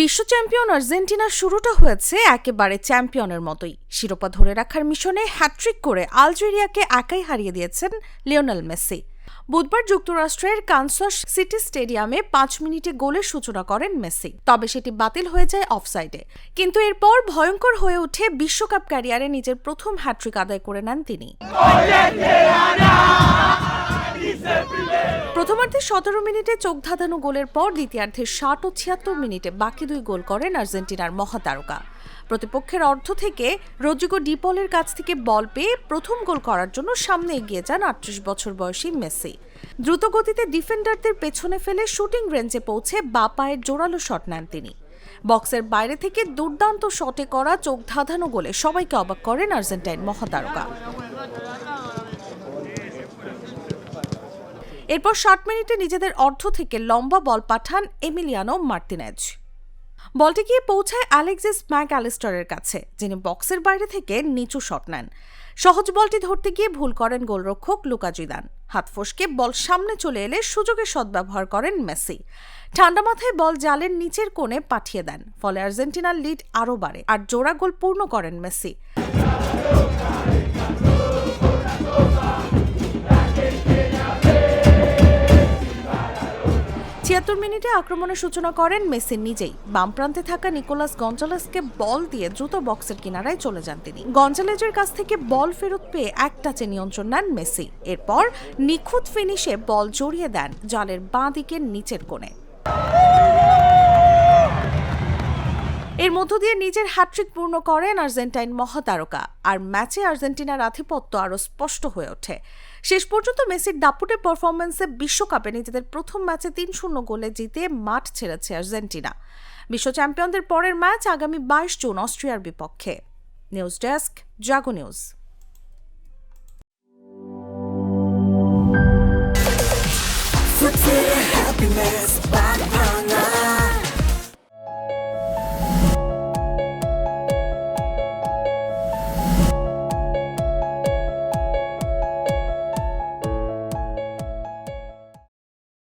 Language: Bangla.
বিশ্ব চ্যাম্পিয়ন আর্জেন্টিনার শুরুটা হয়েছে একেবারে চ্যাম্পিয়নের মতোই। শিরোপা ধরে রাখার মিশনে হ্যাট্রিক করে আলজেরিয়াকে একাই হারিয়ে দিয়েছেন লিওনেল মেসি। বুধবার যুক্তরাষ্ট্রের কানসাস সিটি স্টেডিয়ামে 5 মিনিটে গোলের সূচনা করেন মেসি, তবে সেটি বাতিল হয়ে যায় অফসাইডে। কিন্তু এরপর ভয়ঙ্কর হয়ে ওঠে বিশ্বকাপ ক্যারিয়ারে নিজের প্রথম হ্যাট্রিক আদায় করে নেন তিনি। প্রথমার্ধে 17 মিনিটে চোখ ধাঁধানো গোলের পর দ্বিতীয়ার্ধে 60 ও 76 মিনিটে বাকি দুই গোল করেন আর্জেন্টিনার মহাতারকা। প্রতিপক্ষের অর্ধ থেকে রদ্রিগো ডি পলের কাছ থেকে বল পেয়ে প্রথম গোল করার জন্য সামনে এগিয়ে যান 38 বছর বয়সী মেসি। দ্রুত গতিতে ডিফেন্ডারদের পেছনে ফেলে শুটিং রেঞ্জে পৌঁছে বাঁ পায়ের জোরালো শট নেন তিনি। বক্সের বাইরে থেকে দুর্দান্ত শটে করা চোখ ধাঁধানো গোলে সবাইকে অবাক করেন আর্জেন্টাইন মহাতারকা। এরপর 60 মিনিটে নিজেদের অর্ধ থেকে লম্বা বল পাঠান এমিলিয়ানো মার্তিনেজ। বলটি গিয়ে পৌঁছায় অ্যালেক্সিস ম্যাক অ্যালিস্টারের কাছে, যিনি বক্সের বাইরে থেকে নিচু শট নেন। সহজ বলটি ধরতে গিয়ে ভুল করেন গোলরক্ষক লুকা জিদান। হাত ফসকে বল সামনে চলে এলে সুযোগের সদ্ব্যবহার করেন মেসি। ঠান্ডা মাথায় বল জালের নিচের কোণে পাঠিয়ে দেন, ফলে আর্জেন্টিনার লিড আরও বাড়ে আর জোড়া গোল পূর্ণ করেন মেসি। 76 মিনিটে আক্রমণের সূচনা করেন মেসি নিজেই। বাম প্রান্তে থাকা নিকোলাস গঞ্জালেসকে বল দিয়ে দ্রুত বক্সের কিনারায় চলে যান তিনি। গঞ্জালেজের কাছ থেকে বল ফেরত পেয়ে এক টাচে নিয়ন্ত্রণ নেন মেসি। এরপর নিখুঁত ফিনিশে বল জড়িয়ে দেন জালের বাঁ দিকের নিচের কোণে। এর মধ্য দিয়ে নিজের হ্যাট্রিক পূর্ণ করেন আর্জেন্টাইন মহাতারকা, আর ম্যাচে আর্জেন্টিনার আধিপত্য আরও স্পষ্ট হয়ে ওঠে। শেষ পর্যন্ত মেসির দাপুটে পারফরম্যান্সে বিশ্বকাপে নিজেদের প্রথম ম্যাচে 3-0 গোলে জিতে মাঠ ছেড়েছে আর্জেন্টিনা। বিশ্ব চ্যাম্পিয়নদের পরের ম্যাচ আগামী 22 জুন অস্ট্রিয়ার বিপক্ষে। নিউজ ডেস্ক, জাগো নিউজ।